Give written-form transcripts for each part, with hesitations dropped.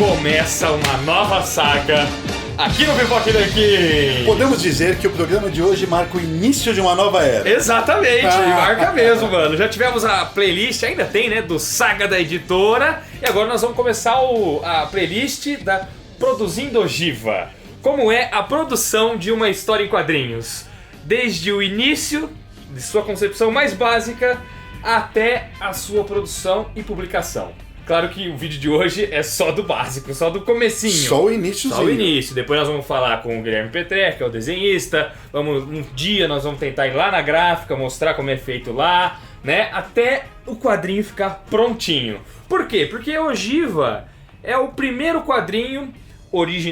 Começa uma nova saga aqui no Pipoca Nanquim. Podemos dizer que o programa de hoje marca o início de uma nova era. Exatamente, marca mesmo, mano. Já tivemos a playlist, ainda tem, né, do Saga da Editora. E agora nós vamos começar a playlist da Produzindo Ogiva. Como é a produção de uma história em quadrinhos. Desde o início, de sua concepção mais básica, até a sua produção e publicação. Claro que o vídeo de hoje é só do básico, só do comecinho. Só o iníciozinho. Só o início. Depois nós vamos falar com o Guilherme Petreca, que é o desenhista. Um dia nós vamos tentar ir lá na gráfica, mostrar como é feito lá, né? Até o quadrinho ficar prontinho. Por quê? Porque Ogiva é o primeiro quadrinho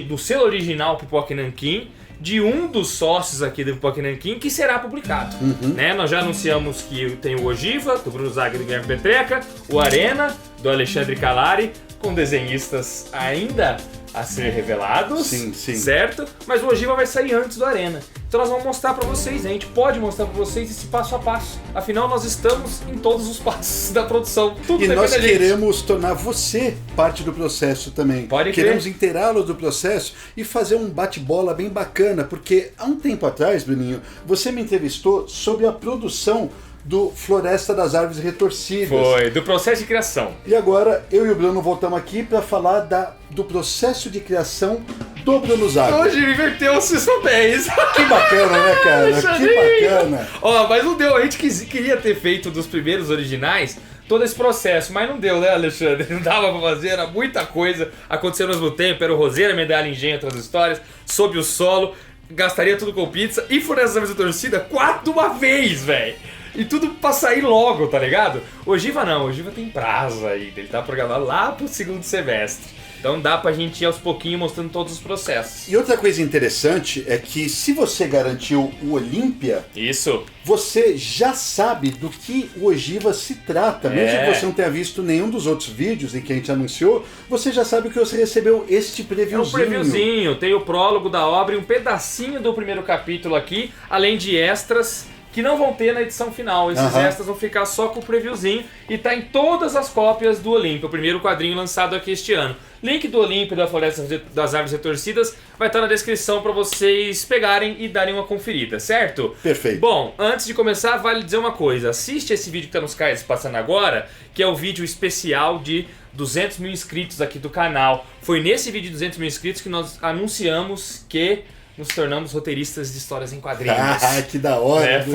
do selo original Pipoca Nanquim, de um dos sócios aqui do Pipoca Nanquim, que será publicado. Né? Nós já anunciamos que tem o Ogiva, do Bruno Zaga e do Guilherme Petreca, o Arena, do Alexandre Calari, com desenhistas ainda a ser revelados, sim. certo? Mas o Ogiva vai sair antes do Arena. Então nós vamos mostrar pra vocês, a gente pode mostrar pra vocês esse passo a passo. Afinal, nós estamos em todos os passos da produção. Tudo e nós da gente. queremos tornar você parte do processo também. Pode crer. Queremos inteirá-lo do processo e fazer um bate-bola bem bacana, porque há um tempo atrás, Bruninho, você me entrevistou sobre a produção do Floresta das Árvores Retorcidas. Foi, do processo de criação. E agora, eu e o Bruno voltamos aqui para falar do processo de criação do Bruno Zaga. Hoje inverteu os papéis. Que bacana, né, cara? Que bacana. Ó, mas não deu, a gente queria ter feito dos primeiros originais todo esse processo, mas não deu, né, Alexandre? Não dava pra fazer, era muita coisa acontecendo ao mesmo tempo, era o Roseira, Medalha Engenho, outras histórias, Sob o Solo, gastaria tudo com pizza e Floresta da Torcida 4 de uma vez, velho. E tudo pra sair logo, tá ligado? Ogiva não, Ogiva tem prazo ainda, ele tá programado lá pro segundo semestre. Então dá pra gente ir aos pouquinhos mostrando todos os processos. E outra coisa interessante é que se você garantiu o Olímpia, isso, você já sabe do que o Ogiva se trata. Mesmo que você não tenha visto nenhum dos outros vídeos em que a gente anunciou, você já sabe que você recebeu este previewzinho. É um previewzinho, tem o prólogo da obra e um pedacinho do primeiro capítulo aqui, além de extras que não vão ter na edição final. Esses extras vão ficar só com o previewzinho e tá em todas as cópias do Olímpia, o primeiro quadrinho lançado aqui este ano. Link do Olímpia e da Floresta das Árvores Retorcidas vai estar na descrição para vocês pegarem e darem uma conferida, certo? Perfeito. Bom, antes de começar, vale dizer uma coisa. Assiste esse vídeo que tá nos cards passando agora, que é o vídeo especial de 200 mil inscritos aqui do canal. Foi nesse vídeo de 200 mil inscritos que nós anunciamos que nos tornamos roteiristas de histórias em quadrinhos. Ah, que da hora.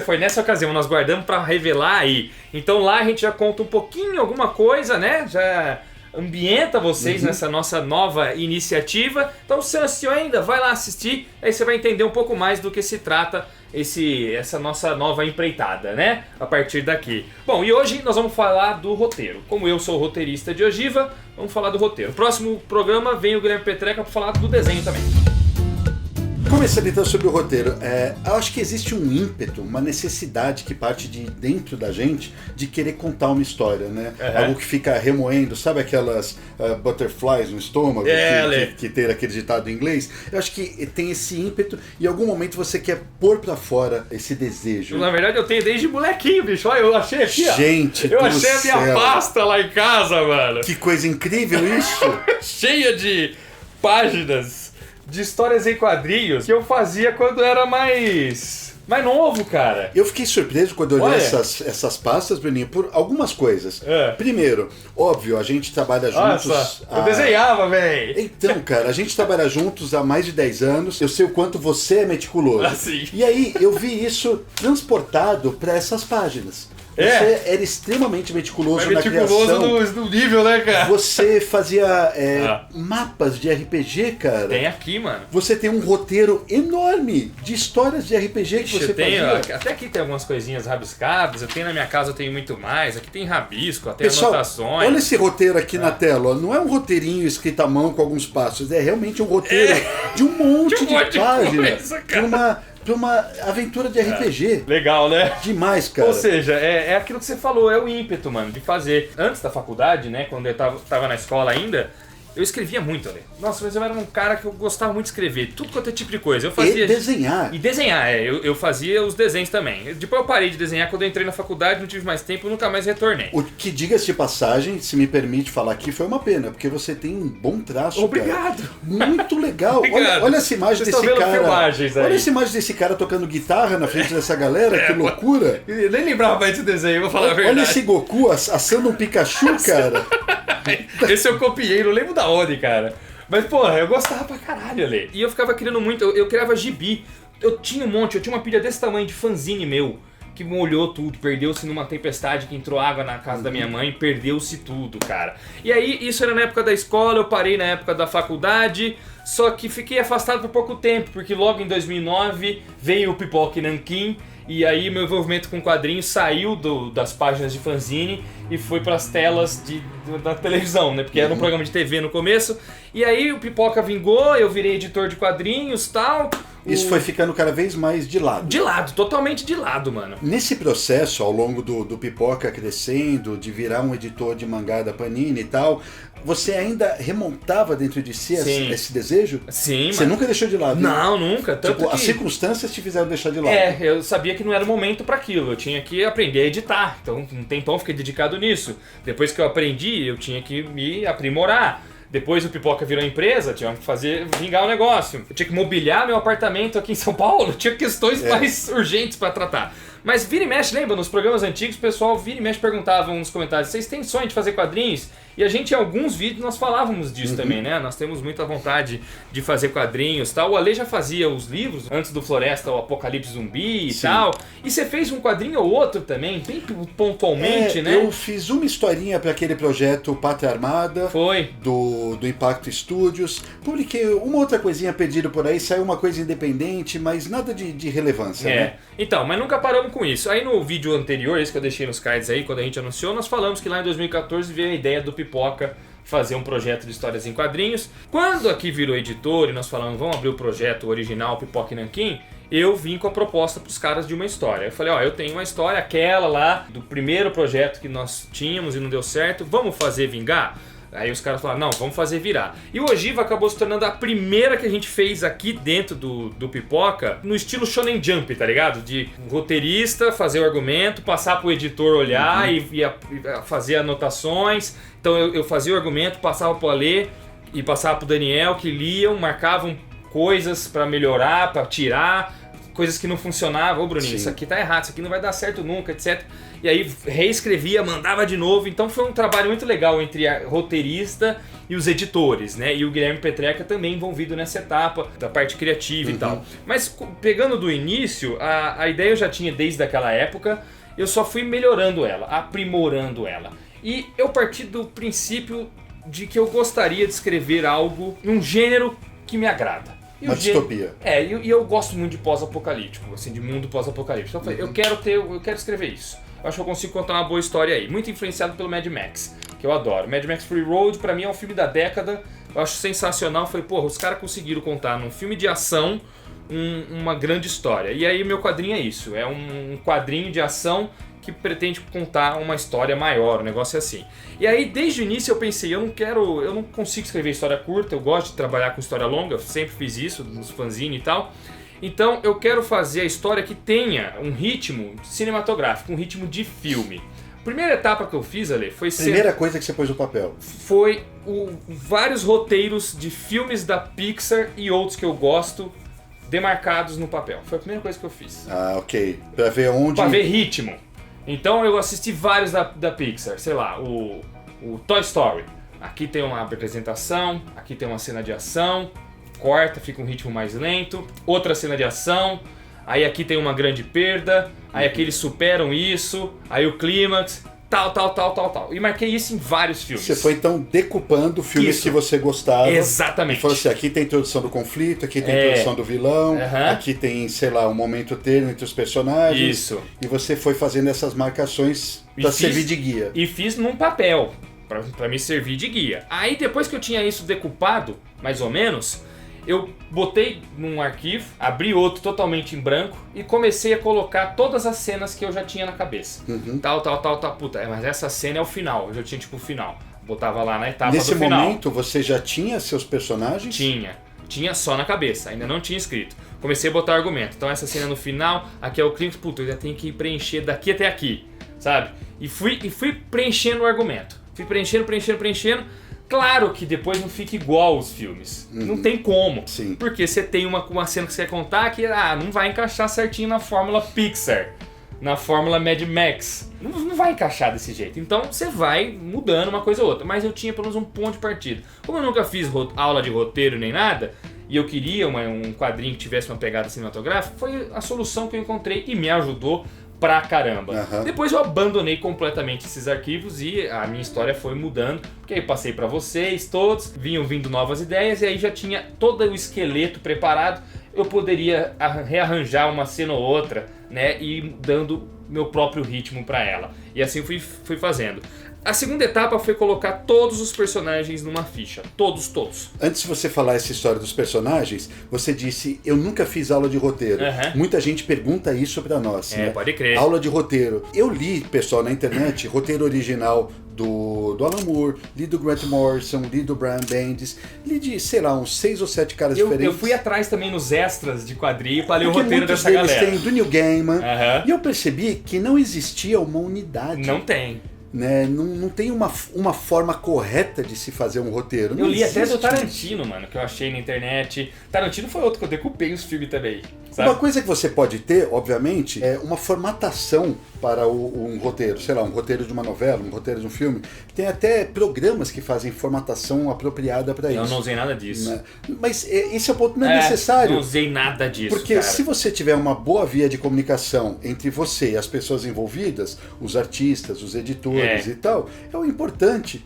Foi nessa ocasião, nós guardamos para revelar aí. Então lá a gente já conta um pouquinho, alguma coisa, né? Já ambienta vocês nessa nossa nova iniciativa. Então se você não assistiu ainda, vai lá assistir, aí você vai entender um pouco mais do que se trata essa nossa nova empreitada, né? A partir daqui. Bom, e hoje nós vamos falar do roteiro. Como eu sou roteirista de Ogiva, vamos falar do roteiro. Próximo programa vem o Guilherme Petreca para falar do desenho também. Começando então sobre o roteiro, eu acho que existe um ímpeto, uma necessidade que parte de dentro da gente de querer contar uma história, né? Algo que fica remoendo, sabe aquelas butterflies no estômago que tem aquele ditado em inglês? Eu acho que tem esse ímpeto e em algum momento você quer pôr pra fora esse desejo. Na verdade eu tenho desde molequinho, bicho. Olha, eu achei aqui, ó. Gente, eu achei a minha pasta lá em casa, mano. Que coisa incrível isso! Cheia de páginas de histórias em quadrinhos que eu fazia quando era mais novo, cara. Eu fiquei surpreso quando eu olhei essas pastas, Bruninho, por algumas coisas. Primeiro, óbvio, a gente trabalha juntos. Eu desenhava, velho. Então, cara, a gente trabalha juntos há mais de 10 anos. Eu sei o quanto você é meticuloso. Sim. E aí, eu vi isso transportado para essas páginas. Você era extremamente meticuloso na criação. Meticuloso no nível, né, cara? Você fazia mapas de RPG, cara. Tem aqui, mano. Você tem um roteiro enorme de histórias de RPG que você fazia. Até aqui tem algumas coisinhas rabiscadas. Eu tenho na minha casa, eu tenho muito mais. Aqui tem rabisco, até Pessoal, anotações. olha esse roteiro aqui na tela. Ó. Não é um roteirinho escrito à mão com alguns passos. É realmente um roteiro de um monte de páginas. Pra uma aventura de RPG. Legal, né? Demais, cara. Ou seja, é aquilo que você falou, é o ímpeto, mano, de fazer. Antes da faculdade, né, quando eu tava na escola ainda, Eu escrevia muito, Ale. Nossa, mas eu era um cara que eu gostava muito de escrever. Tudo quanto é tipo de coisa. Eu fazia... E desenhar. E desenhar, eu fazia os desenhos também. Depois eu parei de desenhar quando eu entrei na faculdade, não tive mais tempo, nunca mais retornei. O que, diga-se de passagem, se me permite falar aqui, foi uma pena, porque você tem um bom traço. Obrigado. Cara. Muito legal. Obrigado. Olha essa imagem Vocês desse cara. Olha essa imagem desse cara tocando guitarra na frente dessa galera, que loucura. Eu nem lembrava mais desse desenho, vou falar a verdade. Olha esse Goku assando um Pikachu, cara. Esse eu copiei, não lembro da onde, cara. Mas, porra, eu gostava pra caralho, Ale. E eu ficava criando muito, eu criava gibi. Eu tinha um monte, eu tinha uma pilha desse tamanho de fanzine meu, que molhou tudo, perdeu-se numa tempestade que entrou água na casa da minha mãe, perdeu-se tudo, cara. E aí, isso era na época da escola, eu parei na época da faculdade, só que fiquei afastado por pouco tempo, porque logo em 2009 veio o Pipoca Nanquim, e aí meu envolvimento com quadrinhos saiu das páginas de fanzine e foi para as telas da televisão, né? Porque era um programa de TV no começo. E aí o Pipoca vingou, eu virei editor de quadrinhos e tal. Isso foi ficando cada vez mais de lado. De lado, totalmente de lado, mano. Nesse processo, ao longo do Pipoca crescendo, de virar um editor de mangá da Panini e tal, você ainda remontava dentro de si esse desejo? Sim, Você nunca deixou de lado? Não, nunca. Tanto tipo, que... as circunstâncias te fizeram deixar de lado. Eu sabia que não era o momento para aquilo. Eu tinha que aprender a editar. Então, um tempão eu fiquei dedicado nisso. Depois que eu aprendi, eu tinha que me aprimorar. Depois o Pipoca virou empresa, tinha que vingar o negócio. Eu tinha que mobiliar meu apartamento aqui em São Paulo, tinha questões mais urgentes para tratar. Mas vira e mexe, lembra? Nos programas antigos, o pessoal vira e mexe perguntavam nos comentários: vocês têm sonho de fazer quadrinhos? E a gente, em alguns vídeos, nós falávamos disso também, né? Nós temos muita vontade de fazer quadrinhos e tal. O Ale já fazia os livros, antes do Floresta, o Apocalipse Zumbi e tal. E você fez um quadrinho ou outro também, bem pontualmente, né? Eu fiz uma historinha para aquele projeto Pátria Armada. Foi. Do Impacto Studios. Publiquei uma outra coisinha pedido por aí, saiu uma coisa independente, mas nada de relevância, né? Então, mas nunca paramos com isso. Aí no vídeo anterior, esse que eu deixei nos cards aí, quando a gente anunciou, nós falamos que lá em 2014 veio a ideia do Pipoca fazer um projeto de histórias em quadrinhos. Quando aqui virou editor e nós falamos, vamos abrir o projeto original Pipoca Nanquim, eu vim com a proposta pros caras de uma história. Eu falei, eu tenho uma história, aquela lá, do primeiro projeto que nós tínhamos e não deu certo, vamos fazer vingar? Aí os caras falaram, não, vamos fazer virar. E o Ogiva acabou se tornando a primeira que a gente fez aqui dentro do Pipoca, no estilo Shonen Jump, tá ligado? De roteirista, fazer o argumento, passar pro editor olhar e fazer anotações. Então eu fazia o argumento, passava pro Ale e passava pro Daniel, que liam, marcavam coisas pra melhorar, pra tirar, coisas que não funcionavam. Ô Bruninho, isso aqui tá errado, isso aqui não vai dar certo nunca, etc. E aí reescrevia, mandava de novo. Então foi um trabalho muito legal entre a roteirista e os editores, né? E o Guilherme Petreca também envolvido nessa etapa da parte criativa e tal. Mas pegando do início, a ideia eu já tinha desde aquela época. Eu só fui melhorando ela, aprimorando ela. E eu parti do princípio de que eu gostaria de escrever algo num gênero que me agrada. Uma distopia. E eu gosto muito de pós-apocalíptico, assim, de mundo pós-apocalíptico. Então eu falei, eu quero escrever isso. Eu acho que eu consigo contar uma boa história aí. Muito influenciado pelo Mad Max, que eu adoro. Mad Max Fury Road, pra mim, é um filme da década. Eu acho sensacional. Eu falei, os caras conseguiram contar num filme de ação uma grande história. E aí meu quadrinho é isso. É um quadrinho de ação que pretende contar uma história maior, um negócio assim. E aí, desde o início, eu pensei, eu não consigo escrever história curta, eu gosto de trabalhar com história longa, eu sempre fiz isso, nos fanzine e tal. Então, eu quero fazer a história que tenha um ritmo cinematográfico, um ritmo de filme. A primeira etapa que eu fiz, Ale, foi Primeira coisa que você pôs no papel. Foi vários roteiros de filmes da Pixar e outros que eu gosto, demarcados no papel. Foi a primeira coisa que eu fiz. Ok. Pra ver onde... Pra ver ritmo. Então eu assisti vários da Pixar, sei lá, o Toy Story. Aqui tem uma apresentação, aqui tem uma cena de ação, corta, fica um ritmo mais lento, outra cena de ação, aí aqui tem uma grande perda, aí aqui eles superam isso, aí o clímax, tal. E marquei isso em vários filmes. Você foi então decupando filmes que você gostava. Exatamente. E falou assim, aqui tem a introdução do conflito, aqui tem a introdução do vilão, aqui tem, sei lá, um momento termo entre os personagens. Isso. E você foi fazendo essas marcações para servir de guia. E fiz num papel, pra me servir de guia. Aí depois que eu tinha isso decupado, mais ou menos, eu botei num arquivo, abri outro totalmente em branco e comecei a colocar todas as cenas que eu já tinha na cabeça. Tal. Puta, mas essa cena é o final, eu já tinha tipo o final. Botava lá na etapa Nesse do final. Nesse momento, você já tinha seus personagens? Tinha só na cabeça, ainda não tinha escrito. Comecei a botar argumento. Então essa cena no final, aqui é o clímax, puta, eu já tenho que preencher daqui até aqui, sabe? E fui preenchendo o argumento. Fui preenchendo. Claro que depois não fica igual os filmes. Não tem como. Sim. Porque você tem uma cena que você quer contar que não vai encaixar certinho na fórmula Pixar. Na fórmula Mad Max. Não vai encaixar desse jeito. Então você vai mudando uma coisa ou outra. Mas eu tinha pelo menos um ponto de partida. Como eu nunca fiz aula de roteiro nem nada, e eu queria um quadrinho que tivesse uma pegada cinematográfica, foi a solução que eu encontrei e me ajudou pra caramba. Depois eu abandonei completamente esses arquivos e a minha história foi mudando, porque aí eu passei pra vocês todos, vinham vindo novas ideias e aí já tinha todo o esqueleto preparado. Eu poderia rearranjar uma cena ou outra, né, e dando meu próprio ritmo pra ela. E assim fui fazendo. A segunda etapa foi colocar todos os personagens numa ficha. Todos. Antes de você falar essa história dos personagens, você disse, eu nunca fiz aula de roteiro. Muita gente pergunta isso pra nós. Né? Pode crer. Aula de roteiro. Eu li, pessoal, na internet, roteiro original do Alan Moore, li do Grant Morrison, li do Brian Bendis, li de, sei lá, uns 6 ou 7 caras diferentes. Eu fui atrás também nos extras de quadrinho pra ler o roteiro dessa galera. Tem do Neil Gaiman. E eu percebi que não existia uma unidade. Não tem. Né? Não tem uma forma correta de se fazer um roteiro. Eu li até do Tarantino, mano, que eu achei na internet. Tarantino foi outro que eu decupei os filmes também. Sabe? Uma coisa que você pode ter, obviamente, é uma formatação para um roteiro. Sei lá, um roteiro de uma novela, um roteiro de um filme. Tem até programas que fazem formatação apropriada para isso. Eu não usei nada disso. Né? Mas esse é o ponto, não é necessário. Não usei nada disso, porque cara. Se você tiver uma boa via de comunicação entre você e as pessoas envolvidas, os artistas, os editores e tal, é o importante.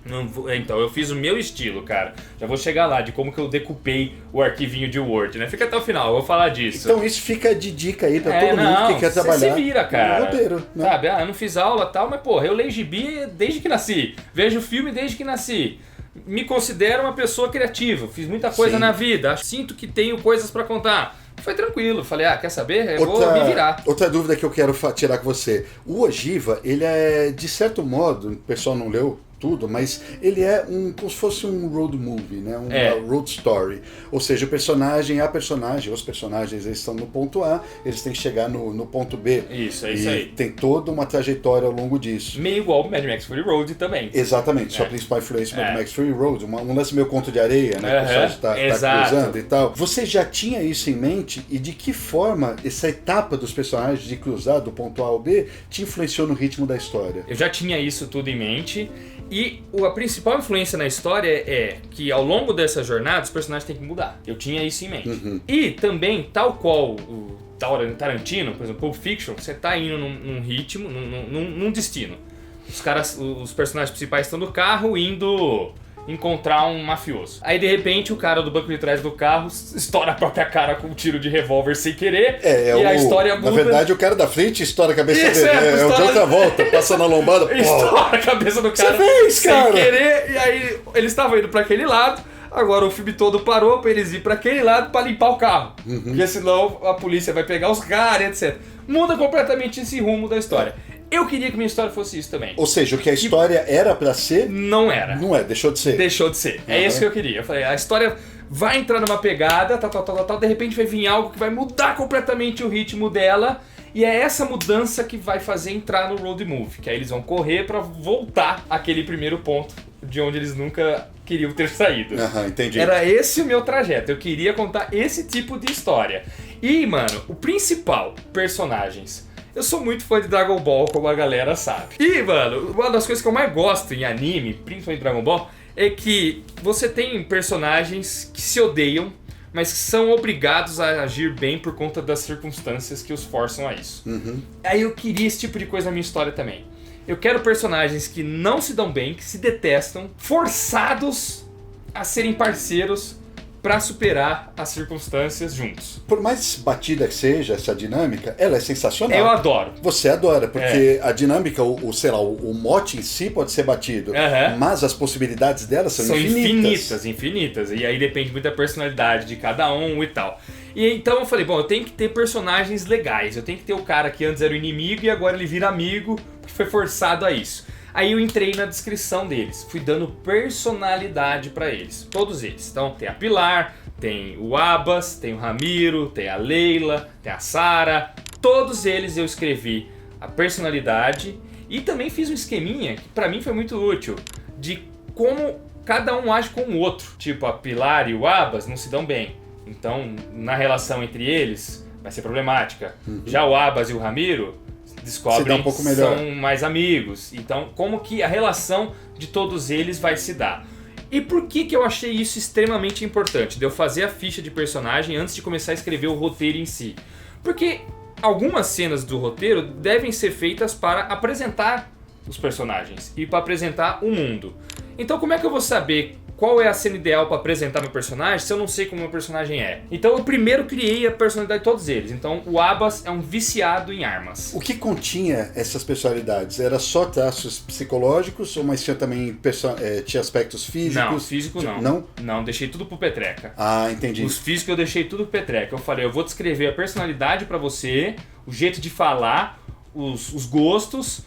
Então, eu fiz o meu estilo, cara. Já vou chegar lá, de como que eu decupei o arquivinho de Word, né? Fica até o final, eu vou falar disso. Então isso fica de dica aí pra todo mundo que quer trabalhar. Você se vira, cara. No roteiro, né? Sabe? Eu não fiz aula e tal, mas porra, eu leio gibi desde que nasci. Vejo filme desde que nasci. Me considero uma pessoa criativa. Fiz muita coisa na vida. Sinto que tenho coisas pra contar. Foi tranquilo. Falei, quer saber? Eu vou me virar. Outra dúvida que eu quero tirar com você. O Ogiva, ele é, de certo modo, o pessoal não leu tudo, mas ele é como se fosse um road movie, né? Uma road story. Ou seja, os personagens eles estão no ponto A, eles têm que chegar no ponto B. Isso, é isso aí. Tem toda uma trajetória ao longo disso. Meio igual o Mad Max Fury Road também. Exatamente, sua principal influência Mad Max Fury Road, um lance meio conto de areia, né? Que o pessoal está cruzando e tal. Você já tinha isso em mente e de que forma essa etapa dos personagens de cruzar do ponto A ao B te influenciou no ritmo da história? Eu já tinha isso tudo em mente. E a principal influência na história é que ao longo dessa jornada os personagens têm que mudar. Eu tinha isso em mente. E também, tal qual o Tarantino, por exemplo, Pulp Fiction, você tá indo num ritmo, num destino. Os personagens principais estão no carro indo encontrar um mafioso. Aí de repente o cara do banco de trás do carro estoura a própria cara com um tiro de revólver sem querer e a história muda. Na verdade o cara da frente estoura a cabeça dele. É o de outra volta, passa na lombada. Estoura a cabeça do cara sem querer. E aí eles estavam indo pra aquele lado. Agora o filme todo parou pra eles ir pra aquele lado pra limpar o carro. Porque senão a polícia vai pegar os caras, etc. Muda completamente esse rumo da história. Eu queria que minha história fosse isso também. Ou seja, o que a história era pra ser... Não era. Não é, deixou de ser. Deixou de ser. É isso que eu queria. Eu falei, a história vai entrar numa pegada, tal, de repente vai vir algo que vai mudar completamente o ritmo dela, e é essa mudança que vai fazer entrar no road movie, que aí eles vão correr pra voltar àquele primeiro ponto de onde eles nunca queriam ter saído. Entendi. Era esse o meu trajeto, eu queria contar esse tipo de história. E, mano, o principal, personagens... Eu sou muito fã de Dragon Ball, como a galera sabe. E, mano, uma das coisas que eu mais gosto em anime, principalmente Dragon Ball, é que você tem personagens que se odeiam, mas que são obrigados a agir bem por conta das circunstâncias que os forçam a isso. Aí eu queria esse tipo de coisa na minha história também. Eu quero personagens que não se dão bem, que se detestam, forçados a serem parceiros pra superar as circunstâncias juntos. Por mais batida que seja essa dinâmica, ela é sensacional. Eu adoro. Você adora, porque a dinâmica, o mote em si pode ser batido, mas as possibilidades dela são infinitas. E aí depende muito da personalidade de cada um e tal. E então eu falei, bom, eu tenho que ter personagens legais. Eu tenho que ter o cara que antes era o inimigo e agora ele vira amigo, porque foi forçado a isso. Aí eu entrei na descrição deles, fui dando personalidade pra eles, todos eles. Então tem a Pilar, tem o Abbas, tem o Ramiro, tem a Leila, tem a Sara. Todos eles eu escrevi a personalidade e também fiz um esqueminha que pra mim foi muito útil, de como cada um age com o outro. Tipo, a Pilar e o Abbas não se dão bem, então na relação entre eles vai ser problemática. Já o Abbas e o Ramiro descobrem que são mais amigos. Então, como que a relação de todos eles vai se dar? E por que eu achei isso extremamente importante, de eu fazer a ficha de personagem antes de começar a escrever o roteiro em si? Porque algumas cenas do roteiro devem ser feitas para apresentar os personagens e para apresentar o mundo. Então, como é que eu vou saber qual é a cena ideal para apresentar meu personagem se eu não sei como meu personagem é? Então eu primeiro criei a personalidade de todos eles. Então o Abbas é um viciado em armas. O que continha essas personalidades? Era só traços psicológicos ou mas tinha também tinha aspectos físicos? Não, físico não. Não? Não, deixei tudo pro Petreca. Ah, entendi. Os físicos eu deixei tudo pro Petreca. Eu falei, eu vou descrever a personalidade para você, o jeito de falar, os gostos,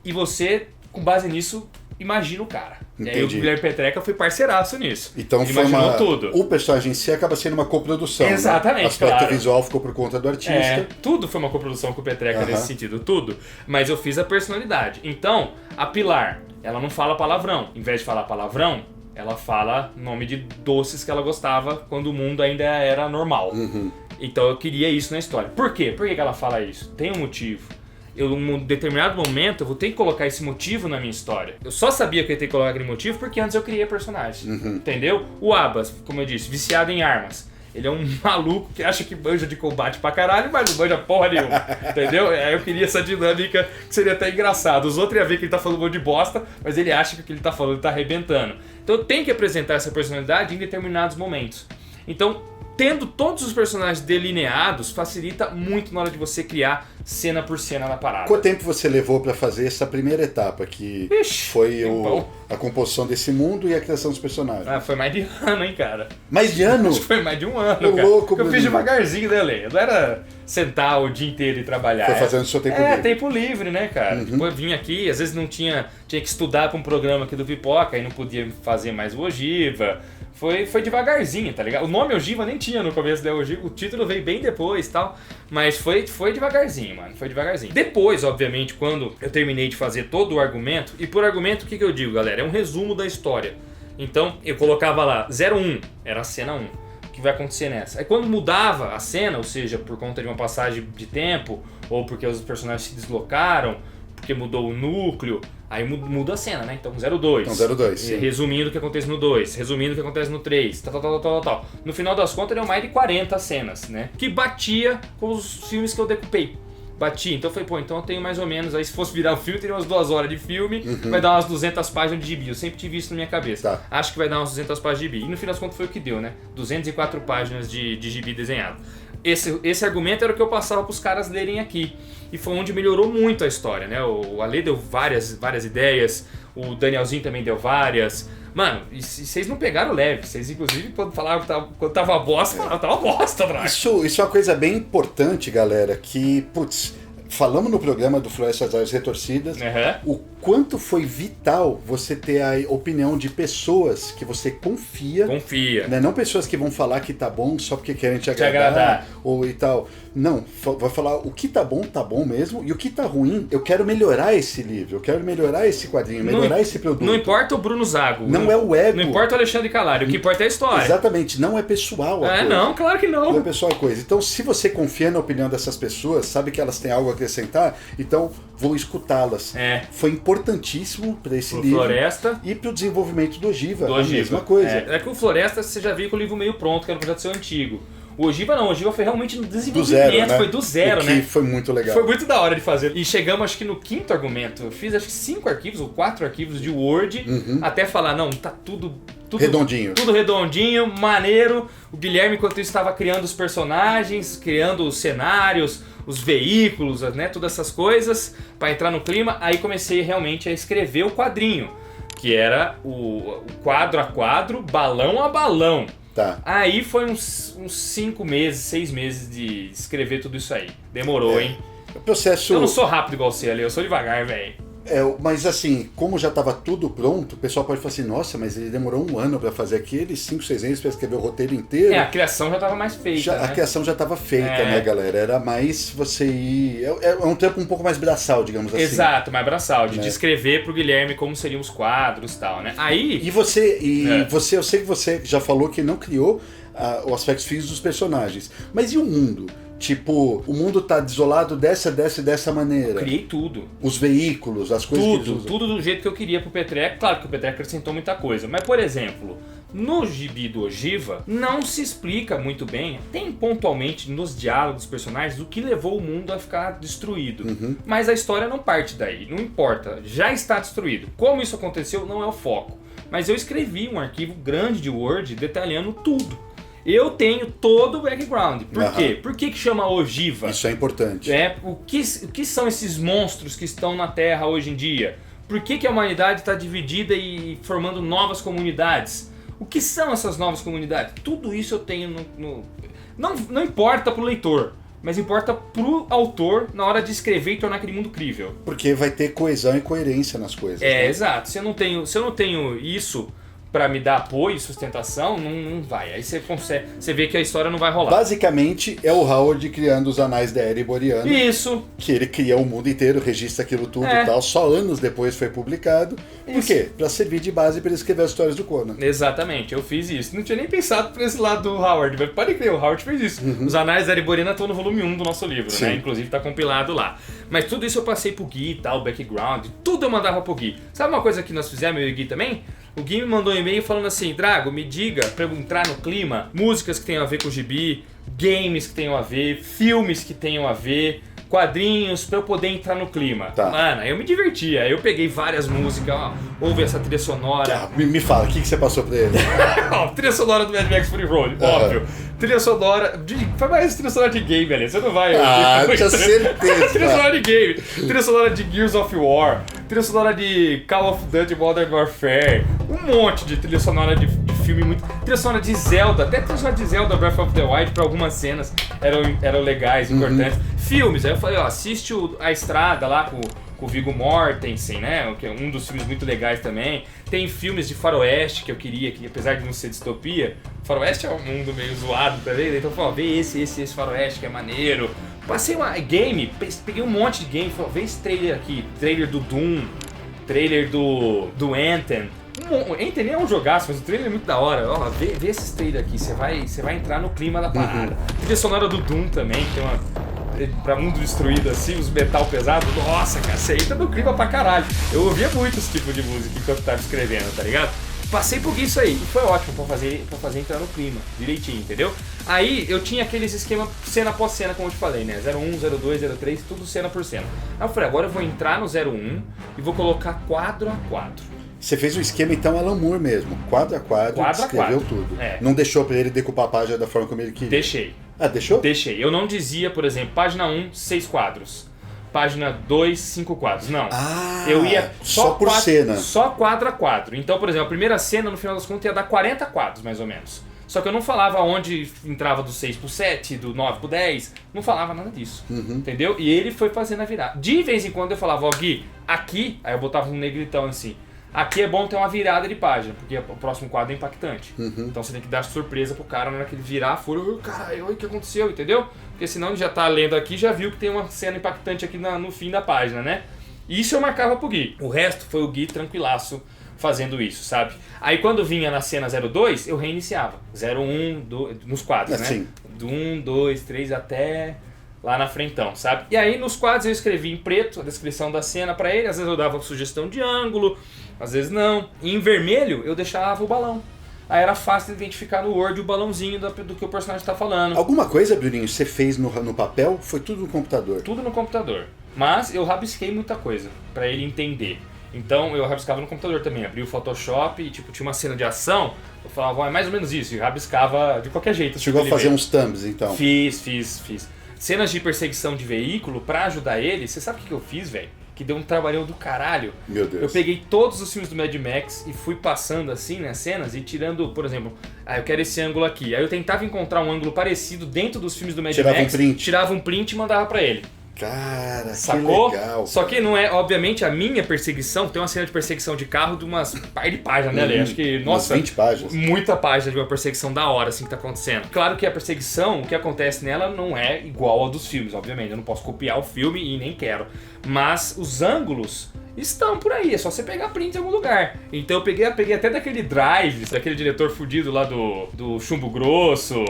e você, com base nisso, imagina o cara. Entendi. E aí o Guilherme Petreca foi parceiraço nisso. Então ele imaginou tudo. O personagem em si acaba sendo uma coprodução. Exatamente, né? O aspecto claro. visual ficou por conta do artista. Tudo foi uma coprodução com o Petreca nesse sentido, tudo. Mas eu fiz a personalidade. Então, a Pilar, ela não fala palavrão. Em vez de falar palavrão, ela fala nome de doces que ela gostava quando o mundo ainda era normal. Então eu queria isso na história. Por quê? Por que ela fala isso? Tem um motivo. Eu, em um determinado momento, eu vou ter que colocar esse motivo na minha história. Eu só sabia que eu ia ter que colocar aquele motivo porque antes eu criei personagem. Entendeu? O Abbas, como eu disse, viciado em armas. Ele é um maluco que acha que manja de combate pra caralho, mas não manja porra nenhuma. Entendeu? Aí eu queria essa dinâmica que seria até engraçado. Os outros iam ver que ele tá falando um monte de bosta, mas ele acha que o que ele tá falando tá arrebentando. Então eu tenho que apresentar essa personalidade em determinados momentos. Então, tendo todos os personagens delineados, facilita muito na hora de você criar cena por cena na parada. Quanto tempo você levou para fazer essa primeira etapa, que foi a composição desse mundo e a criação dos personagens? Ah, foi mais de ano, hein, cara? Mais de ano? Acho que foi mais de um ano, Ô, cara. louco, eu fiz devagarzinho, né, Lê? Não era sentar o dia inteiro e trabalhar. Foi fazendo o seu tempo livre. Tempo livre, né, cara? Tipo, eu vim aqui, às vezes não tinha que estudar para um programa aqui do Pipoca, aí não podia fazer mais o Ogiva. Foi devagarzinho, tá ligado? O nome Ogiva nem tinha no começo, né? O título veio bem depois e tal. Mas foi devagarzinho, mano. Foi devagarzinho. Depois, obviamente, quando eu terminei de fazer todo o argumento, e por argumento, o que eu digo, galera? É um resumo da história. Então, eu colocava lá, 01, era a cena 1. O que vai acontecer nessa? Aí quando mudava a cena, ou seja, por conta de uma passagem de tempo, ou porque os personagens se deslocaram, porque mudou o núcleo, aí muda a cena, né? Então 02. Então 02, sim. Resumindo o que acontece no 2, resumindo o que acontece no 3, tal. No final das contas, deu mais de 40 cenas, né? Que batia com os filmes que eu decupei. Batia, então eu falei, então eu tenho mais ou menos, aí se fosse virar um filme, teria umas 2 horas de filme, vai dar umas 200 páginas de gibi, eu sempre tive isso na minha cabeça. Tá. Acho que vai dar umas 200 páginas de gibi, e no final das contas foi o que deu, né? 204 páginas de gibi desenhado. Esse argumento era o que eu passava pros caras lerem aqui, e foi onde melhorou muito a história, né? O Ale deu várias ideias, o Danielzinho também deu várias. Mano, e vocês não pegaram leve. Vocês, inclusive, quando falavam quando tava bosta, falavam tava bosta, Draco. Isso é uma coisa bem importante, galera, que, putz, falamos no programa do Floresta das Áreas Retorcidas, o quanto foi vital você ter a opinião de pessoas que você confia. Né? Não pessoas que vão falar que tá bom só porque querem te agradar. Ou e tal. Não, vai falar o que tá bom mesmo, e o que tá ruim, eu quero melhorar esse livro, eu quero melhorar esse quadrinho, melhorar esse produto. Não importa o Bruno Zago. Não é o ego. Não importa o Alexandre Calari, o que importa é a história. Exatamente, não é pessoal a coisa. Não, claro que não. Não é pessoal a coisa. Então, se você confia na opinião dessas pessoas, sabe que elas têm algo a acrescentar, então vou escutá-las. Foi importantíssimo para esse livro. Floresta. E para o desenvolvimento do Ogiva. A mesma coisa. É que o Floresta você já viu com o livro meio pronto, que era um projeto seu antigo. O Ogiva não, o Ogiva foi realmente no desenvolvimento, foi do zero, né? Foi muito legal. Foi muito da hora de fazer. E chegamos, acho que no 5º argumento. Eu fiz, acho que 5 arquivos ou 4 arquivos de Word, até falar, não, tá tudo redondinho. Tudo redondinho, maneiro. O Guilherme, enquanto isso, estava criando os personagens, criando os cenários, os veículos, né? Todas essas coisas, para entrar no clima. Aí comecei realmente a escrever o quadrinho, que era o quadro a quadro, balão a balão. Tá. Aí foi uns 5 meses, 6 meses de escrever tudo isso aí. Demorou, hein? O processo... Eu não sou rápido igual você ali, eu sou devagar, velho. Mas assim, como já estava tudo pronto, o pessoal pode falar assim, nossa, mas ele demorou um ano para fazer aqueles 5, 6 anos para escrever o roteiro inteiro. A criação já estava mais feita, né? A criação já estava feita, né, galera? Era mais você ir... É um tempo um pouco mais braçal, digamos assim. Exato, mais braçal, de descrever pro Guilherme como seriam os quadros e tal, né? Aí... Eu sei que você já falou que não criou os aspectos físicos dos personagens, mas e o mundo? Tipo, o mundo tá desolado dessa maneira. Criei tudo. Os veículos, as coisas Tudo do jeito que eu queria pro Petreco. Claro que o Petreco acrescentou muita coisa. Mas, por exemplo, no gibi do Ogiva, não se explica muito bem, tem pontualmente nos diálogos dos personagens, o que levou o mundo a ficar destruído. Mas a história não parte daí, não importa. Já está destruído. Como isso aconteceu não é o foco. Mas eu escrevi um arquivo grande de Word detalhando tudo. Eu tenho todo o background. Por quê? Por que chama Ogiva? Isso é importante. O que são esses monstros que estão na Terra hoje em dia? Por que a humanidade está dividida e formando novas comunidades? O que são essas novas comunidades? Tudo isso eu tenho Não importa pro leitor, mas importa pro autor na hora de escrever e tornar aquele mundo crível. Porque vai ter coesão e coerência nas coisas. Né? Exato. Se eu não tenho isso pra me dar apoio e sustentação, não vai. Aí você vê que a história não vai rolar. Basicamente, é o Howard criando os Anais da Era Iboriana. Isso. Que ele cria o mundo inteiro, registra aquilo tudo e tal. Só anos depois foi publicado. Por quê? Pra servir de base pra ele escrever as histórias do Conan. Exatamente, eu fiz isso. Não tinha nem pensado por esse lado do Howard, mas pode crer, o Howard fez isso. Os Anais da Era Iboriana estão no volume 1 do nosso livro, né? Inclusive tá compilado lá. Mas tudo isso eu passei pro Gui e tal, background, tudo eu mandava pro Gui. Sabe uma coisa que nós fizemos, eu e o Gui também? O Gui me mandou um e-mail falando assim, Drago, me diga pra eu entrar no clima, músicas que tenham a ver com o gibi, games que tenham a ver, filmes que tenham a ver, quadrinhos, pra eu poder entrar no clima. Tá. Mano, eu me divertia, eu peguei várias músicas, ouve essa trilha sonora. Me fala, o que você passou pra ele? Trilha sonora do Mad Max Fury Road, óbvio. Trilha sonora foi mais trilha sonora de game, ali. Você não vai... tinha certeza. Trilha sonora de game. Trilha sonora de Gears of War. Trilha sonora de Call of Duty Modern Warfare. Um monte de trilha sonora de filme muito... Trilha sonora de Zelda. Até trilha sonora de Zelda Breath of the Wild pra algumas cenas eram legais, importantes. Filmes. Aí eu falei, assiste A Estrada lá com o Viggo Mortensen, né? Que é um dos filmes muito legais também. Tem filmes de faroeste que eu queria, que apesar de não ser distopia, faroeste é um mundo meio zoado também, então eu falei, vê esse faroeste que é maneiro. Passei uma game, peguei um monte de game, falei, vê esse trailer aqui, trailer do Doom, trailer do Anthem. Anthem nem é um jogaço, mas o trailer é muito da hora. Ó, vê esses trailers aqui, você vai entrar no clima da parada. Trilha sonora do Doom também, que tem uma... Pra mundo destruído assim, os metal pesados, nossa, cara, você entra no clima pra caralho. Eu ouvia muito esse tipo de música enquanto tava escrevendo, tá ligado? Passei por isso aí, e foi ótimo pra fazer entrar no clima, direitinho, entendeu? Aí eu tinha aqueles esquemas cena após cena, como eu te falei, né? 01, 02, 03, tudo cena por cena. Aí eu falei, agora eu vou entrar no 01 e vou colocar quadro a quadro. Você fez o esquema então Alan Moore mesmo, quadro a quadro, escreveu tudo. Não deixou pra ele decupar a página da forma como ele queria. Deixei. Ah, deixou? Deixei. Eu não dizia, por exemplo, página 1, 6 quadros. Página 2, 5 quadros. Não. Eu ia só por cena. Só quadro a quadro. Então, por exemplo, a primeira cena, no final das contas, ia dar 40 quadros, mais ou menos. Só que eu não falava onde entrava do 6 pro 7, do 9 pro 10. Não falava nada disso. Entendeu? E ele foi fazendo a virada. De vez em quando eu falava, Gui, aqui... Aí eu botava um negritão assim. Aqui é bom ter uma virada de página, porque o próximo quadro é impactante. Então você tem que dar surpresa pro cara na hora que ele virar, caralho, o que aconteceu, entendeu? Porque senão ele já tá lendo aqui, já viu que tem uma cena impactante aqui no fim da página, né? Isso eu marcava pro Gui. O resto foi o Gui tranquilaço fazendo isso, sabe? Aí quando vinha na cena 02, eu reiniciava. 01, 2, nos quadros, né? Do 1, 2, 3 até... lá na frentão, sabe? E aí nos quadros eu escrevi em preto a descrição da cena pra ele, às vezes eu dava sugestão de ângulo, às vezes não. E em vermelho eu deixava o balão. Aí era fácil de identificar no Word o balãozinho do que o personagem tá falando. Alguma coisa, Bruninho, você fez no papel? Foi tudo no computador? Tudo no computador. Mas eu rabisquei muita coisa pra ele entender. Então eu rabiscava no computador também, abria o Photoshop e tipo, tinha uma cena de ação, eu falava, é mais ou menos isso, e rabiscava de qualquer jeito. Chegou a fazer uns thumbs então? Fiz. Cenas de perseguição de veículo, pra ajudar ele, você sabe o que eu fiz, velho? Que deu um trabalhão do caralho. Meu Deus. Eu peguei todos os filmes do Mad Max e fui passando assim, né, cenas e tirando, por exemplo, eu quero esse ângulo aqui. Aí eu tentava encontrar um ângulo parecido dentro dos filmes do Mad Max. Tirava um print e mandava pra ele. Cara, sacou? Que legal. Só que não é, obviamente, a minha perseguição, tem uma cena de perseguição de carro de umas par de páginas, né, Ale? Acho que, nossa, 20 páginas. Muita página de uma perseguição da hora, assim, que tá acontecendo. Claro que a perseguição, o que acontece nela não é igual ao dos filmes, obviamente. Eu não posso copiar o filme e nem quero. Mas os ângulos estão por aí, é só você pegar print em algum lugar. Então eu peguei até daquele Drive, daquele diretor fudido lá do Chumbo Grosso.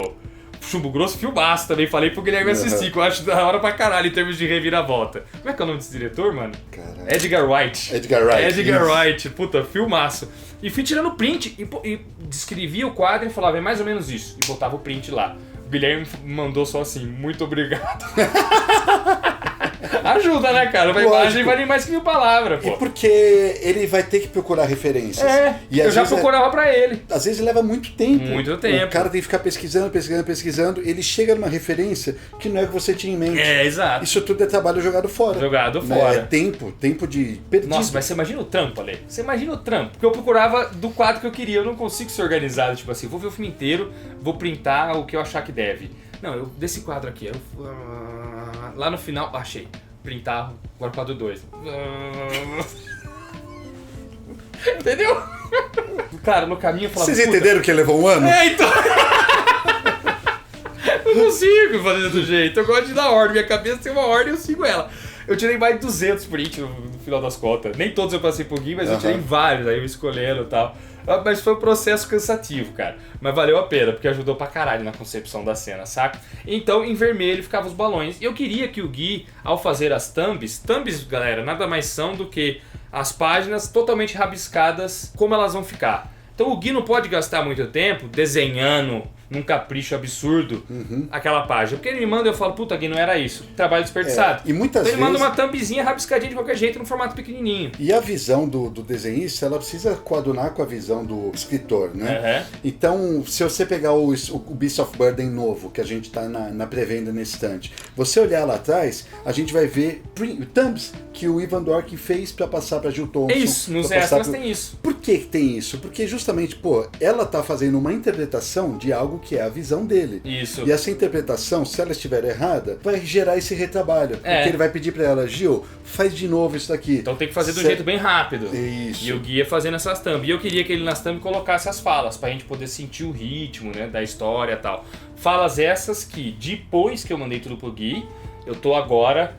Chumbo Grosso, filmaço também. Falei pro Guilherme assistir, que eu acho da hora pra caralho em termos de reviravolta. Como é que é o nome desse diretor, mano? Caralho. Edgar Wright. Edgar Wright, puta, filmaço. E fui tirando print e descrevia o quadro e falava, é mais ou menos isso. E botava o print lá. O Guilherme mandou só assim, muito obrigado. Ajuda, né, cara? Uma imagem vale mais que 1000 palavras, pô. E porque ele vai ter que procurar referências. E eu já procurava pra ele. Às vezes leva muito tempo. Muito tempo. O cara tem que ficar pesquisando. Ele chega numa referência que não é o que você tinha em mente. Exato. Isso tudo é trabalho jogado fora. Fora. É tempo de perdido. Nossa, mas você imagina o trampo, Ale? Você imagina o trampo. Porque eu procurava do quadro que eu queria. Eu não consigo ser organizado. Tipo assim, vou ver o filme inteiro, vou printar o que eu achar que deve. Não, desse quadro aqui, lá no final, achei. Printar, agora o quadro 2. Entendeu? Cara, no caminho eu falava... Vocês entenderam que levou um ano? Então... Eu não consigo fazer do jeito. Eu gosto de dar ordem. Minha cabeça tem uma ordem e eu sigo ela. Eu tirei mais de 200 prints no final das contas. Nem todos eu passei por Gui, mas eu tirei vários. Aí eu escolhendo e tal. Mas foi um processo cansativo, cara. Mas valeu a pena, porque ajudou pra caralho na concepção da cena, saca? Então, em vermelho ficavam os balões. E eu queria que o Gui, ao fazer as thumbs, galera, nada mais são do que as páginas totalmente rabiscadas, como elas vão ficar. Então o Gui não pode gastar muito tempo desenhando num capricho absurdo aquela página. Porque ele me manda e eu falo, puta Gui, não era isso. Trabalho desperdiçado. E muitas então ele vezes... manda uma thumbzinha rabiscadinha de qualquer jeito, no formato pequenininho. E a visão do desenhista, ela precisa coadunar com a visão do escritor, né? Então, se você pegar o Beast of Burden novo, que a gente tá na pré-venda nesse instante, você olhar lá atrás, a gente vai ver thumbs que o Ivan Dork fez pra passar pra Jill Thompson. É isso, nos extras tem isso. Por que tem isso? Porque justamente, ela tá fazendo uma interpretação de algo que é a visão dele. Isso. E essa interpretação, se ela estiver errada, vai gerar esse retrabalho. Porque ele vai pedir pra ela, Gil, faz de novo isso daqui. Então tem que fazer do jeito bem rápido. Isso. E o Gui ia fazendo essas thumbs. E eu queria que ele nas thumbs colocasse as falas, pra gente poder sentir o ritmo, né, da história e tal. Falas essas que, depois que eu mandei tudo pro Gui, eu tô agora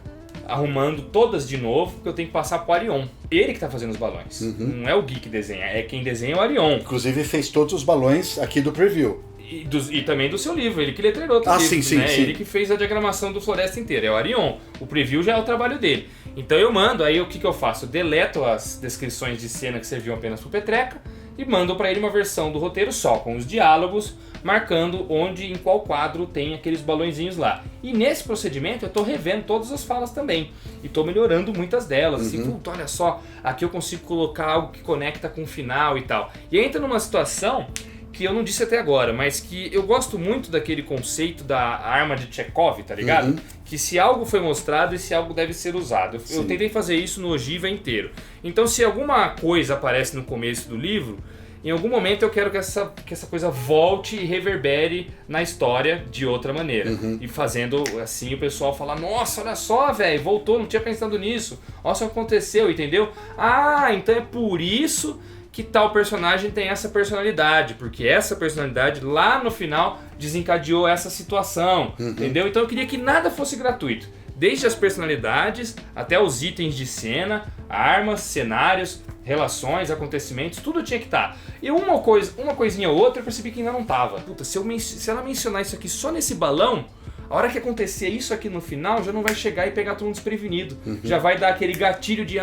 arrumando todas de novo, porque eu tenho que passar pro Arion. Ele que tá fazendo os balões. Não é o Gui que desenha, é quem desenha é o Arion. Inclusive fez todos os balões aqui do preview. E também do seu livro, ele que letreirou tudo isso, sim, né? sim. Ele que fez a diagramação do Floresta inteira, é o Arion. O preview já é o trabalho dele. Então eu mando, aí o que eu faço? Eu deleto as descrições de cena que serviam apenas pro Petreca e mando pra ele uma versão do roteiro só, com os diálogos, marcando onde, em qual quadro tem aqueles balõezinhos lá. E nesse procedimento eu tô revendo todas as falas também. E tô melhorando muitas delas. Assim, puta, olha só, aqui eu consigo colocar algo que conecta com o final e tal. E entra numa situação que eu não disse até agora, mas que eu gosto muito daquele conceito da arma de Chekhov, tá ligado? Que se algo foi mostrado, esse algo deve ser usado. Eu tentei fazer isso no Ogiva inteiro. Então se alguma coisa aparece no começo do livro, em algum momento eu quero que essa coisa volte e reverbere na história de outra maneira. E fazendo assim o pessoal falar, nossa, olha só, velho, voltou, não tinha pensado nisso. Olha só o que aconteceu, entendeu? Ah, então é por isso que tal personagem tem essa personalidade, porque essa personalidade lá no final desencadeou essa situação, entendeu? Então eu queria que nada fosse gratuito, desde as personalidades até os itens de cena, armas, cenários, relações, acontecimentos, tudo tinha que estar. E uma coisinha ou outra eu percebi que ainda não tava. Puta, se ela mencionar isso aqui só nesse balão, a hora que acontecer isso aqui no final, já não vai chegar e pegar todo mundo desprevenido. Já vai dar aquele gatilho de,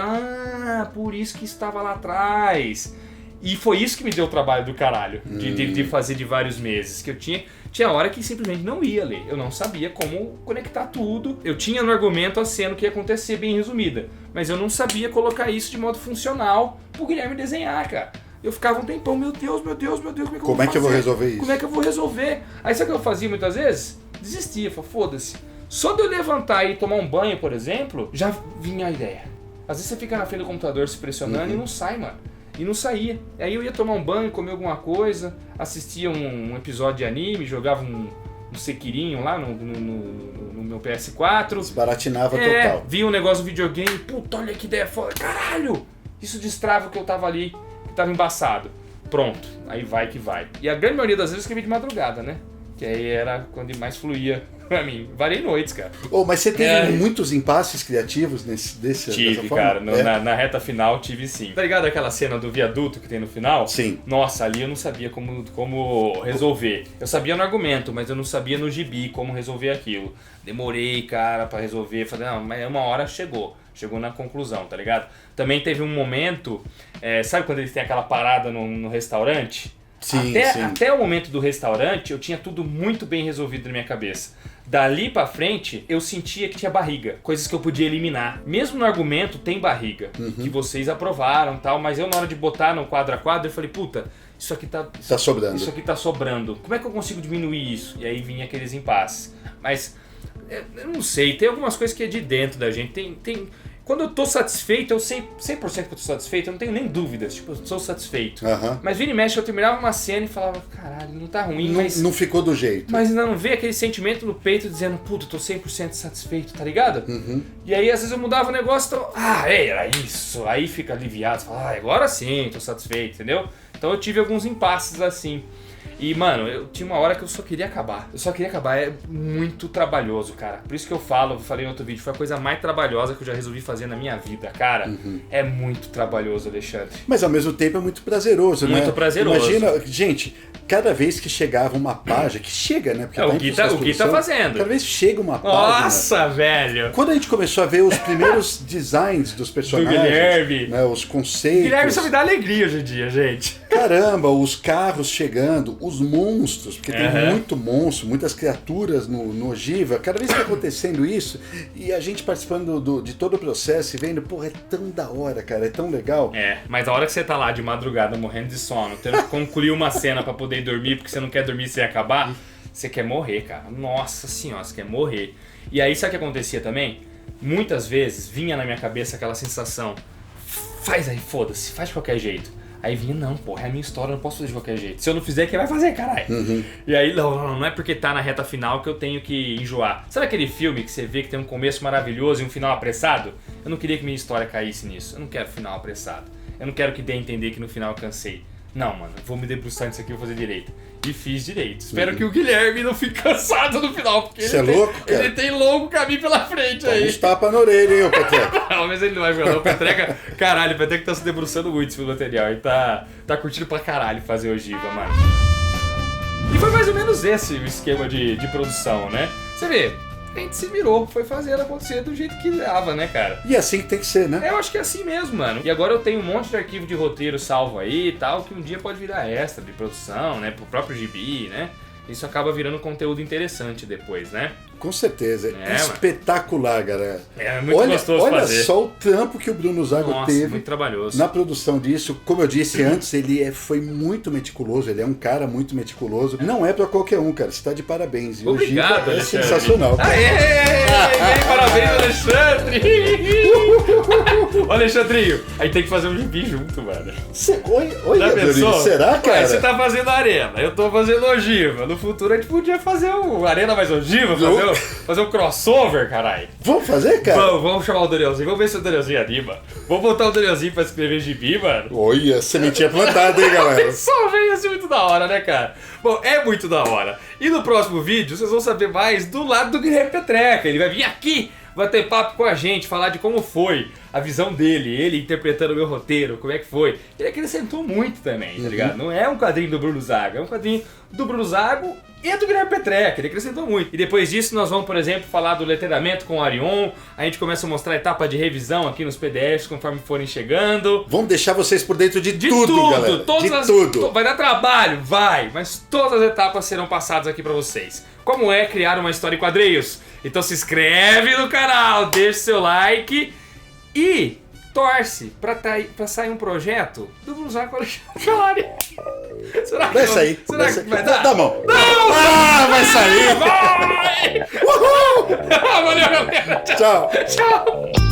por isso que estava lá atrás. E foi isso que me deu o trabalho do caralho, de fazer de vários meses. Que eu tinha hora que simplesmente não ia ler. Eu não sabia como conectar tudo. Eu tinha no argumento a cena que ia acontecer bem resumida. Mas eu não sabia colocar isso de modo funcional pro Guilherme desenhar, cara. Eu ficava um tempão, meu Deus, como é que eu vou resolver isso? Como é que eu vou resolver? Aí sabe o que eu fazia muitas vezes? Desistia, falava, foda-se. Só de eu levantar e tomar um banho, por exemplo, já vinha a ideia. Às vezes você fica na frente do computador se pressionando e não sai, mano. E não saía. Aí eu ia tomar um banho, comer alguma coisa, assistia um episódio de anime, jogava Sekirinho lá no meu PS4. Desbaratinava total. Vi um negócio do videogame, puta, olha que ideia foda, caralho! Isso destrava que eu tava ali, que tava embaçado. Pronto, aí vai que vai. E a grande maioria das vezes eu escrevi de madrugada, né? Que aí era quando mais fluía pra mim. Várias noites, cara. Mas você teve muitos impasses criativos dessa Tive, forma? Cara. Na reta final tive sim. Tá ligado aquela cena do viaduto que tem no final? Sim. Nossa, ali eu não sabia como resolver. Eu sabia no argumento, mas eu não sabia no gibi como resolver aquilo. Demorei, cara, pra resolver. Falei, não, mas uma hora chegou. Chegou na conclusão, tá ligado? Também teve um momento, sabe quando eles têm aquela parada no restaurante? Sim, até o momento do restaurante, eu tinha tudo muito bem resolvido na minha cabeça. Dali pra frente, eu sentia que tinha barriga. Coisas que eu podia eliminar. Mesmo no argumento, tem barriga. Que vocês aprovaram e tal, mas eu na hora de botar no quadro a quadro, eu falei, puta, isso aqui tá sobrando. Isso aqui tá sobrando. Como é que eu consigo diminuir isso? E aí vinha aqueles impasses. Mas, eu não sei, tem algumas coisas que é de dentro da gente. Quando eu tô satisfeito, eu sei 100% que eu tô satisfeito, eu não tenho nem dúvidas, tipo, eu sou satisfeito. Mas vira e mexe, eu terminava uma cena e falava, caralho, não tá ruim, mas... Não ficou do jeito. Mas ainda não veio aquele sentimento no peito dizendo, puta, eu tô 100% satisfeito, tá ligado? E aí, às vezes eu mudava o negócio, então, era isso. Aí fica aliviado, fala, agora sim, tô satisfeito, entendeu? Então eu tive alguns impasses assim. E, mano, eu tinha uma hora que eu só queria acabar. É muito trabalhoso, cara. Por isso que eu falei em outro vídeo, foi a coisa mais trabalhosa que eu já resolvi fazer na minha vida, cara. É muito trabalhoso, Alexandre. Mas ao mesmo tempo é muito prazeroso, né? Muito prazeroso. Imagina, gente, cada vez que chegava uma página, que chega, né? Porque o Gui tá fazendo. Cada vez que chega uma página... Nossa, velho! Quando a gente começou a ver os primeiros designs dos personagens... Do Guilherme. Né, os conceitos... O Guilherme só me dá alegria hoje em dia, gente. Caramba, os carros chegando, os monstros, porque tem muito monstro, muitas criaturas no Ogiva. Cada vez que tá acontecendo isso, e a gente participando de todo o processo e vendo, porra, é tão da hora, cara, é tão legal. Mas a hora que você tá lá de madrugada morrendo de sono, tendo que concluir uma cena pra poder dormir, porque você não quer dormir sem acabar, você quer morrer, cara. Nossa senhora, você quer morrer. E aí, sabe o que acontecia também? Muitas vezes vinha na minha cabeça aquela sensação, faz aí, foda-se, faz de qualquer jeito. Aí vinha, não, porra, é a minha história, eu não posso fazer de qualquer jeito. Se eu não fizer, quem vai fazer, caralho? E aí, não é porque tá na reta final que eu tenho que enjoar. Sabe aquele filme que você vê que tem um começo maravilhoso e um final apressado? Eu não queria que minha história caísse nisso. Eu não quero final apressado. Eu não quero que dê a entender que no final eu cansei. Não, mano, vou me debruçar nisso aqui e vou fazer direito. E fiz direito. Espero que o Guilherme não fique cansado no final, porque ele tem longo caminho pela frente aí. Uns tapa na orelha, hein, ô Petreca? Não, mas ele não vai ver, não. O Petreca, caralho, o Petreca tá se debruçando muito pelo material. Ele tá curtindo pra caralho fazer ogiva, mano. E foi mais ou menos esse o esquema de produção, né? Você vê, a gente se mirou, foi fazendo acontecer do jeito que dava, né, cara? E é assim que tem que ser, né? Eu acho que é assim mesmo, mano. E agora eu tenho um monte de arquivo de roteiro salvo aí e tal, que um dia pode virar extra de produção, né? Pro próprio gibi, né? Isso acaba virando conteúdo interessante depois, né? Com certeza. Espetacular, galera. É muito gostoso fazer. Olha só o trampo que o Bruno Zago teve. Muito trabalhoso. Na produção disso. Como eu disse antes, ele foi muito meticuloso. Ele é um cara muito meticuloso. Não é pra qualquer um, cara. Você tá de parabéns. E obrigado, o Giva é sensacional. Parabéns, Alexandre! Ô, Alexandrinho, aí tem que fazer um gibi junto, mano. Olha, Bruno, será, cara? Ué, você tá fazendo arena, eu tô fazendo ogiva. No futuro a gente podia fazer um arena mais ogiva, fazer um crossover, caralho. Vamos fazer, cara? Vamos chamar o Danielzinho, vamos ver se o Danielzinho anima. Vamos botar o Danielzinho pra escrever gibi, mano. Olha, sementinha plantada, hein, galera? Só veio assim muito da hora, né, cara? Bom, é muito da hora. E no próximo vídeo vocês vão saber mais do lado do Guilherme Petreca. Ele vai vir aqui bater papo com a gente, falar de como foi a visão dele, ele interpretando o meu roteiro, como é que foi. Ele acrescentou muito também, tá ligado? Não é um quadrinho do Bruno Zago, é um quadrinho do Bruno Zago e do Guilherme Petreca, ele acrescentou muito. E depois disso nós vamos, por exemplo, falar do letreiramento com o Arion, a gente começa a mostrar a etapa de revisão aqui nos PDFs conforme forem chegando. Vamos deixar vocês por dentro de tudo, galera. Tudo. Vai dar trabalho? Vai, mas todas as etapas serão passadas aqui pra vocês. Como é criar uma história em quadrinhos? Então se inscreve no canal, deixa seu like e torce pra sair um projeto do Bruno Zago Alexandre. Será que vai sair? Será que vai dar? Tá bom. Não! Vai sair! Vai! Uhul! Valeu, galera! Tchau! Tchau!